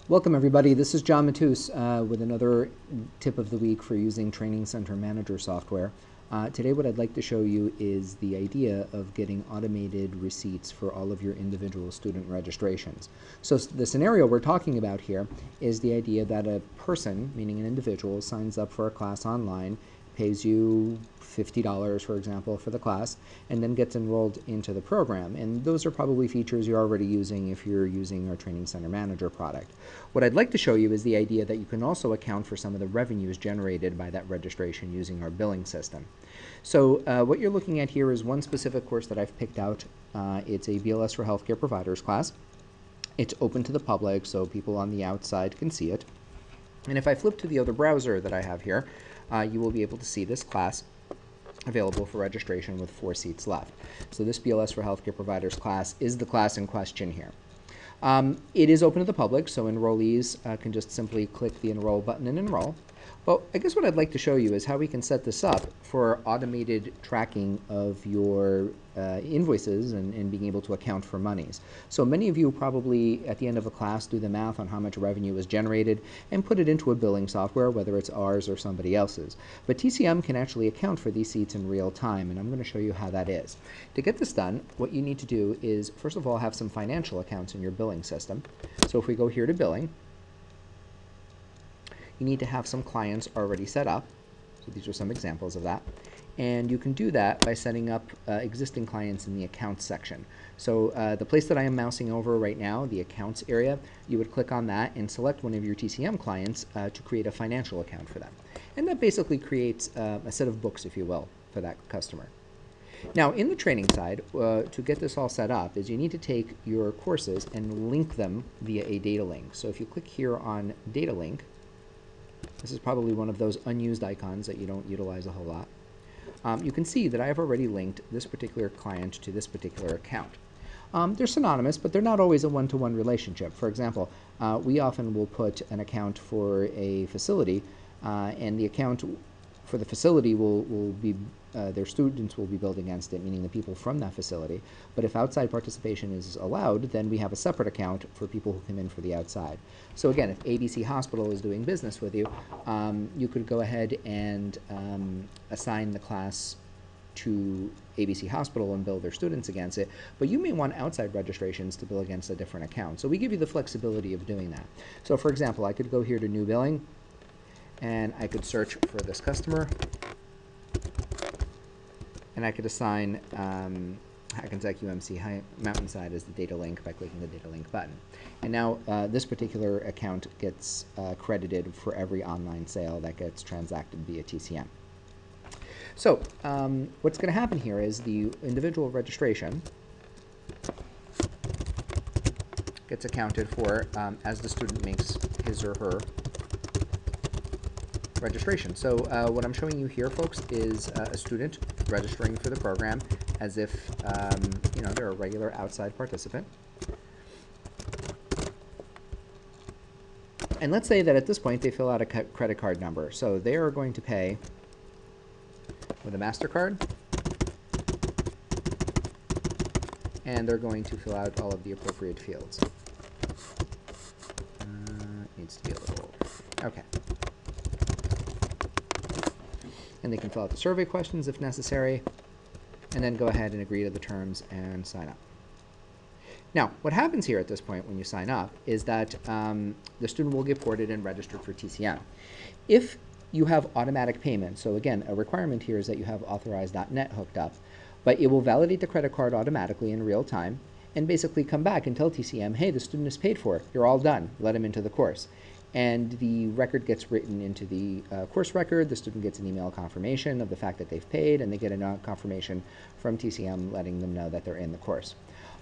Welcome everybody, this is John Matus with another tip of the week for using Training Center Manager software. Today what I'd like to show you is the idea of getting automated receipts for all of your individual student registrations. So the scenario we're talking about here is the idea that a person, meaning an individual, signs up for a class online, pays you $50, for example, for the class, and then gets enrolled into the program. And those are probably features you're already using if you're using our Training Center Manager product. What I'd like to show you is the idea that you can also account for some of the revenues generated by that registration using our billing system. So what you're looking at here is one specific course that I've picked out. It's a BLS for Healthcare Providers class. It's open to the public, so people on the outside can see it. And if I flip to the other browser that I have here, you will be able to see this class available for registration with 4 seats left. So this BLS for Healthcare Providers class is the class in question here. It is open to the public, so enrollees can just simply click the enroll button and enroll. But I guess what I'd like to show you is how we can set this up for automated tracking of your invoices and being able to account for monies. So many of you probably at the end of a class do the math on how much revenue is generated and put it into a billing software, whether it's ours or somebody else's. But TCM can actually account for these seats in real time, and I'm going to show you how that is. To get this done, what you need to do is, first of all, have some financial accounts in your billing system. So if we go here to billing, you need to have some clients already set up. So these are some examples of that. And you can do that by setting up existing clients in the accounts section. So the place that I am mousing over right now, the accounts area, you would click on that and select one of your TCM clients to create a financial account for them. And that basically creates a set of books, if you will, for that customer. Now, in the training side, to get this all set up, is you need to take your courses and link them via a data link. So if you click here on data link, this is probably one of those unused icons that you don't utilize a whole lot. You can see that I have already linked this particular client to this particular account. They're synonymous, but they're not always a one-to-one relationship. For example, we often will put an account for a facility, and the account for the facility will be, their students will be billed against it, meaning the people from that facility. But if outside participation is allowed, then we have a separate account for people who come in for the outside. So again, if ABC Hospital is doing business with you, you could go ahead and assign the class to ABC Hospital and bill their students against it, but you may want outside registrations to bill against a different account. So we give you the flexibility of doing that. So for example, I could go here to new billing, and I could search for this customer, and I could assign Hackensack UMC Mountainside as the data link by clicking the data link button. And now this particular account gets credited for every online sale that gets transacted via TCM. So what's going to happen here is the individual registration gets accounted for as the student makes his or her registration. So what I'm showing you here, folks, is a student registering for the program as if you know, they're a regular outside participant. And let's say that at this point they fill out a credit card number. So they are going to pay with a MasterCard, and they're going to fill out all of the appropriate fields. Needs to be a little older. Okay. And they can fill out the survey questions if necessary, and then go ahead and agree to the terms and sign up. Now, what happens here at this point when you sign up is that the student will get ported and registered for TCM. If you have automatic payment, so again, a requirement here is that you have authorize.net hooked up, but it will validate the credit card automatically in real time and basically come back and tell TCM, hey, the student is paid for, you're all done, let him into the course. And the record gets written into the course record. The student gets an email confirmation of the fact that they've paid, and they get a confirmation from TCM letting them know that they're in the course.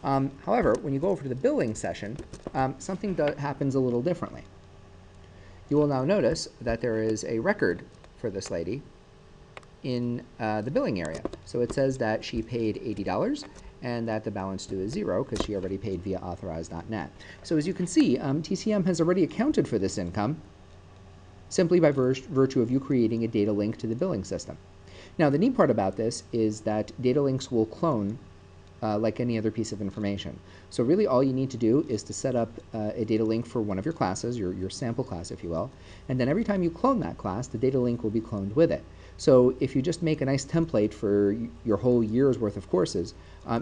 However, when you go over to the billing session, something happens a little differently. You will now notice that there is a record for this lady in the billing area. So it says that she paid $80 and that the balance due is 0 because she already paid via authorize.net. So as you can see, TCM has already accounted for this income simply by virtue of you creating a data link to the billing system. Now, the neat part about this is that data links will clone like any other piece of information. So really all you need to do is to set up a data link for one of your classes, your sample class, if you will, and then every time you clone that class, the data link will be cloned with it. So if you just make a nice template for your whole year's worth of courses,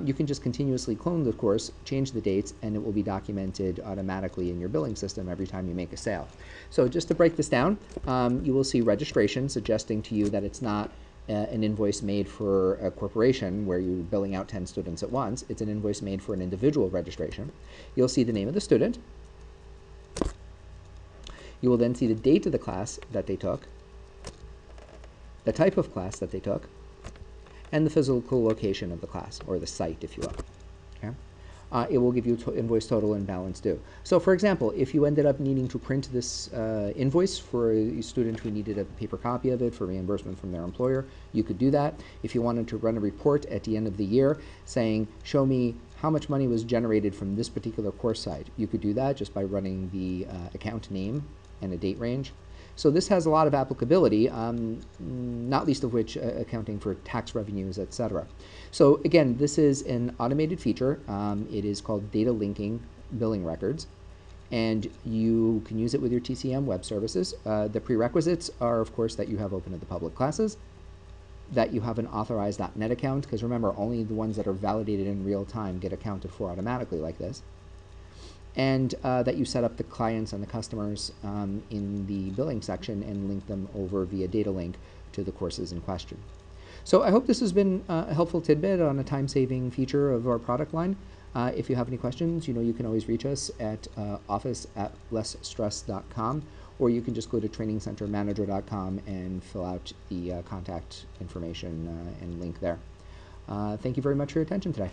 you can just continuously clone the course, change the dates, and it will be documented automatically in your billing system every time you make a sale. So just to break this down, you will see registration suggesting to you that it's not an invoice made for a corporation where you're billing out 10 students at once. It's an invoice made for an individual registration. You'll see the name of the student. You will then see the date of the class that they took, the type of class that they took, and the physical location of the class, or the site, if you will. Okay? It will give you invoice total and balance due. So for example, if you ended up needing to print this invoice for a student who needed a paper copy of it for reimbursement from their employer, you could do that. If you wanted to run a report at the end of the year saying, show me how much money was generated from this particular course site, you could do that just by running the account name and a date range. So this has a lot of applicability, not least of which accounting for tax revenues, etc. So again, this is an automated feature. It is called Datalinking Billing Records, and you can use it with your TCM web services. The prerequisites are, of course, that you have open at the public classes, that you have an authorized .NET account, because remember, only the ones that are validated in real time get accounted for automatically like this, and that you set up the clients and the customers in the billing section and link them over via data link to the courses in question. So I hope this has been a helpful tidbit on a time-saving feature of our product line. If you have any questions, you can always reach us at office@lessstress.com, or you can just go to trainingcentermanager.com and fill out the contact information and link there. Thank you very much for your attention today.